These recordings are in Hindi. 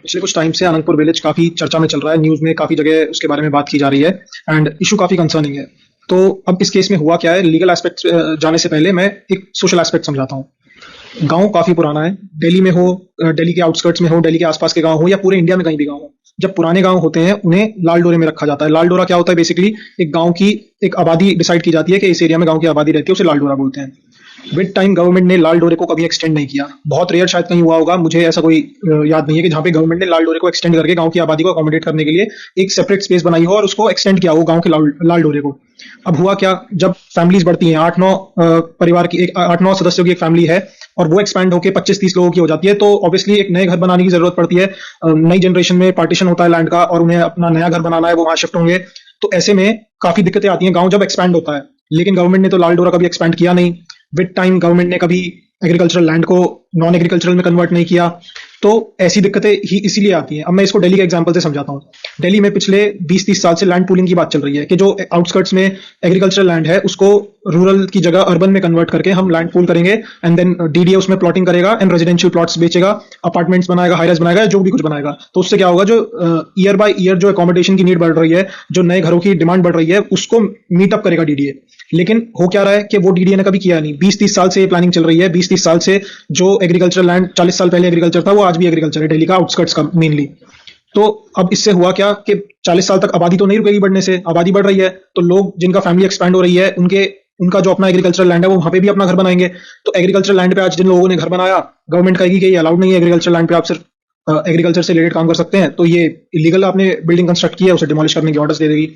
पिछले कुछ टाइम से अनंतपुर विलेज काफी चर्चा में चल रहा है, न्यूज में काफी जगह उसके बारे में बात की जा रही है एंड इशू काफी कंसर्निंग है। तो अब इस केस में हुआ क्या है, लीगल एस्पेक्ट जाने से पहले मैं एक सोशल एस्पेक्ट समझाता हूँ। गांव काफी पुराना है, दिल्ली में हो, दिल्ली के आउटस्कर्ट्स में हो, दिल्ली के आसपास के गांव हो या पूरे इंडिया में कहीं भी गांव हो, जब पुराने गांव होते हैं उन्हें लाल डोरे में रखा जाता है। लाल डोरा क्या होता है? बेसिकली एक गांव की एक आबादी डिसाइड की जाती है कि इस एरिया में गांव की आबादी रहती है, उसे लाल डोरा बोलते हैं। विद टाइम गवर्नमेंट ने लाल डोरे को कभी एक्सटेंड नहीं किया। बहुत रेयर शायद कहीं हुआ होगा, मुझे ऐसा कोई याद नहीं है कि जहाँ पे गवर्नमेंट ने लाल डोरे को एक्सटेंड करके गांव की आबादी को अकोमोडेट करने के लिए एक सेपरेट स्पेस बनाई हो और उसको एक्सटेंड किया हो गांव के लाल डोरे को। अब हुआ क्या, जब फैमिलीज बढ़ती हैं, 8-9 परिवार की, एक 8-9 सदस्यों की एक फैमिली है और वो एक्सपैंड होकर 25-30 लोगों की हो जाती है, तो ऑब्वियसली एक नए घर बनाने की जरूरत पड़ती है। नई जनरेशन में पार्टीशन होता है लैंड का और उन्हें अपना नया घर बनाना है, वो वहां शिफ्ट होंगे। तो ऐसे में काफी दिक्कतें आती हैं गांव जब एक्सपैंड होता है। लेकिन गवर्नमेंट ने तो लाल डोरा कभी एक्सपैंड किया नहीं। विद टाइम गवर्नमेंट ने कभी एग्रीकल्चरल लैंड को नॉन एग्रीकल्चरल में कन्वर्ट नहीं किया। तो ऐसी दिक्कतें ही इसीलिए आती हैं। अब मैं इसको दिल्ली के एग्जांपल से समझाता हूँ। दिल्ली में पिछले 20-30 साल से लैंड पूलिंग की बात चल रही है कि जो आउटस्कर्ट्स में एग्रीकल्चरल लैंड है उसको रूरल की जगह अर्बन में कन्वर्ट करके हम लैंड पूल करेंगे एंड देन डीडीए उसमें प्लॉटिंग करेगा एंड रेजिडेंशियल प्लॉट्स बेचेगा, अपार्टमेंट्स बनाएगा, हाईराइज बनाएगा, जो भी कुछ बनाएगा। तो उससे क्या होगा, जो ईयर बाय ईयर जो अकोमोडेशन की नीड बढ़ रही है, जो नए घरों की डिमांड बढ़ रही है, उसको मीटअप करेगा डीडीए। लेकिन हो क्या रहा है कि वो डीडीए ने कभी किया नहीं। 20-30 साल से ये प्लानिंग चल रही है। 20-30 साल से जो एग्रीकल्चर लैंड 40 साल पहले एग्रीकल्चर था वो आज भी एग्रीकल्चर है, दिल्ली का आउटस्कर्ट्स का मेनली। तो अब इससे हुआ क्या कि 40 साल तक आबादी तो नहीं रुकेगी बढ़ने से, आबादी बढ़ रही है तो लोग जिनका फैमिली एक्सपैंड हो रही है उनका जो अपना एग्रीकल्चर लैंड है वो वहां पे भी अपना घर बनाएंगे। तो एग्रीकल्चर लैंड पे आज जिन लोगों ने घर बनाया, गवर्नमेंट कहेगी कि ये अलाउड नहीं है, एग्रीकल्चर लैंड पे आप सिर्फ एग्रीकल्चर से रिलेटेड काम कर सकते हैं, तो ये इलीगल आपने बिल्डिंग कंस्ट्रक्ट की है, उसे डिमोलिश करने की ऑर्डर्स दे देगी।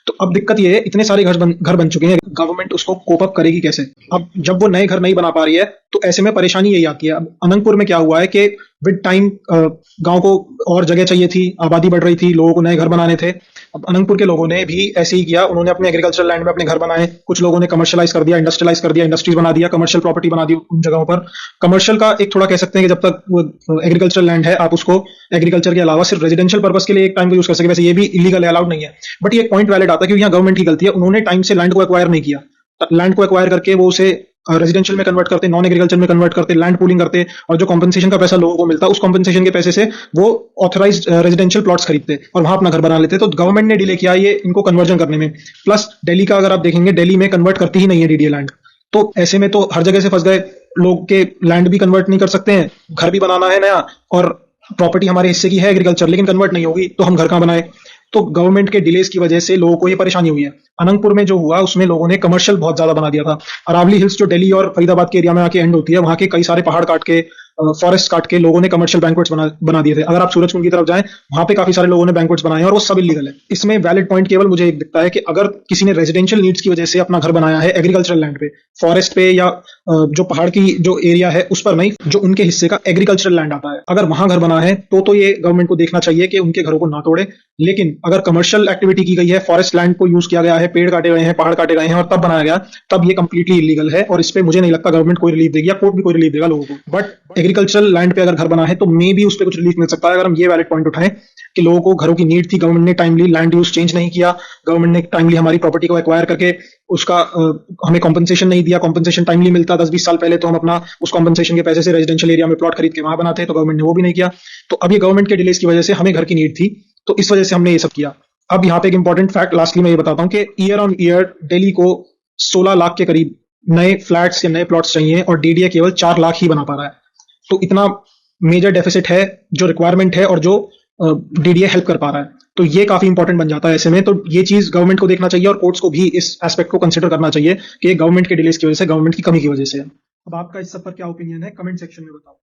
तो अब दिक्कत ये है, इतने सारे घर बन चुके हैं, गवर्नमेंट उसको कोप अप करेगी कैसे? अब जब वो नए घर नहीं बना पा रही है तो ऐसे में परेशानी यही आती है। अब अनंतपुर में क्या हुआ है कि विद टाइम गांव को और जगह चाहिए थी, आबादी बढ़ रही थी, लोगों को नए घर बनाने थे। अब अनंतपुर के लोगों ने भी ऐसे ही किया, उन्होंने अपने एग्रीकल्चरल लैंड में अपने घर बनाए। कुछ लोगों ने कमर्शियलाइज कर दिया, इंडस्ट्रियलाइज कर दिया, इंडस्ट्रीज बना दिया, कमर्शियल प्रॉपर्टी बना दी उन जगहों पर। कमर्शियल का एक थोड़ा कह सकते हैं कि जब तक वो एग्रीकल्चरल लैंड है आप उसको एग्रीकल्चर के अलावा सिर्फ रेजिडेंशियल पर्पस के लिए एक टाइम को यूज कर सके, वैसे ये भी इलीगल है, अलाउड नहीं है। बट ये एक पॉइंट वैलिड आता है क्योंकि यहाँ गवर्नमेंट की गलती है, उन्होंने टाइम से लैंड को एक्वायर नहीं किया। लैंड को एक्वायर करके वो उसे रेजिडेंशियल में कन्वर्ट करते, नॉन एग्रीकल्चर में कन्वर्ट करते, लैंड पूलिंग करते और जो कॉम्पनसेशन का पैसा लोगों को मिलता उस कॉम्पनसेशन के पैसे से वो ऑथराइज्ड रेजिडेंशियल प्लॉट्स खरीदते और वहां अपना घर बना लेते। तो गवर्नमेंट ने डिले किया ये इनको कन्वर्जन करने में। प्लस दिल्ली का अगर आप देखेंगे, दिल्ली में कन्वर्ट करती ही नहीं है डीडीए लैंड। तो ऐसे में तो हर जगह से फंस गए, लोग के लैंड भी कन्वर्ट नहीं कर सकते हैं, घर भी बनाना है नया और प्रॉपर्टी हमारे हिस्से की है एग्रीकल्चर लेकिन कन्वर्ट नहीं होगी, तो हम घर कहां बनाए? तो गवर्नमेंट के डिलेज की वजह से लोगों को ये परेशानी हुई है। अनंतपुर में जो हुआ उसमें लोगों ने कमर्शियल बहुत ज्यादा बना दिया था। अरावली हिल्स जो दिल्ली और फरीदाबाद के एरिया में आके एंड होती है, वहां के कई सारे पहाड़ काट के, फॉरेस्ट काट के लोगों ने कमर्शियल बैंक्वेट्स बना दिए थे। अगर आप सूरजकुंड की तरफ जाएं, वहां पे काफी सारे लोगों ने बैंक्वेट्स बनाए हैं और वो सब इलीगल है। इसमें वैलिड पॉइंट केवल मुझे एक दिखता है कि अगर किसी ने रेजिडेंशियल नीड्स की वजह से अपना घर बनाया है एग्रीकल्चरल लैंड पे, फॉरेस्ट पे या जो पहाड़ की जो एरिया है उस पर नहीं, जो उनके हिस्से का एग्रीकल्चरल लैंड आता है, अगर वहां घर बना है तो ये गवर्नमेंट को देखना चाहिए कि उनके घरों को ना तोड़े। लेकिन अगर कमर्शियल एक्टिविटी की गई है, फॉरेस्ट लैंड को यूज किया गया है, पेड़ काटे गए हैं, पहाड़ काटे गए हैं और तब बनाया गया, तब ये कंप्लीटली इलीगल है और इस पे मुझे नहीं लगता गवर्नमेंट कोई रिलीफ देगी या कोर्ट भी कोई रिलीफ देगा लोगों को। बट एग्रीकल्चरल लैंड पे अगर घर बना है तो मे भी उस पर कुछ रिलीफ मिल सकता है अगर हम ये वैलिड पॉइंट उठाएं कि लोगों को घरों की नीड थी, गवर्नमेंट ने टाइमली लैंड यूज चेंज नहीं किया, गवर्नमेंट ने टाइमली हमारी प्रॉपर्टी को एक्वायर करके उसका हमें कॉम्पनसेशन नहीं दिया। कॉम्पनसेशन टाइमली मिलता 10-20 साल पहले तो हम अपना उस कॉम्पनसेशन के पैसे से रेजिडेंशियल एरिया में प्लॉट खरीद के वहां बनाते, तो गवर्नमेंट ने वो भी नहीं किया। तो अब ये गवर्नमेंट के डिलेज की वजह से हमें घर की नीड थी, तो इस वजह से हमने ये सब किया। अब यहाँ पे एक इंपॉर्टेंट फैक्ट लास्टली मैं ये बताता हूँ कि ईयर ऑन ईयर दिल्ली को 16 लाख के करीब नए फ्लैट्स या नए प्लॉट्स चाहिए और डीडीए केवल 4 लाख ही बना पा रहा है। तो इतना मेजर डेफिसिट है जो रिक्वायरमेंट है और जो डीडीए हेल्प कर पा रहा है, तो ये काफी इंपॉर्टेंट बन जाता है ऐसे में। तो ये चीज गवर्नमेंट को देखना चाहिए और कोर्ट्स को भी इस एस्पेक्ट को कंसिडर करना चाहिए कि गवर्नमेंट के डिलेज की वजह से, गवर्नमेंट की कमी की वजह से। अब आपका इस सब पर क्या ओपिनियन है, कमेंट सेक्शन में बताओ।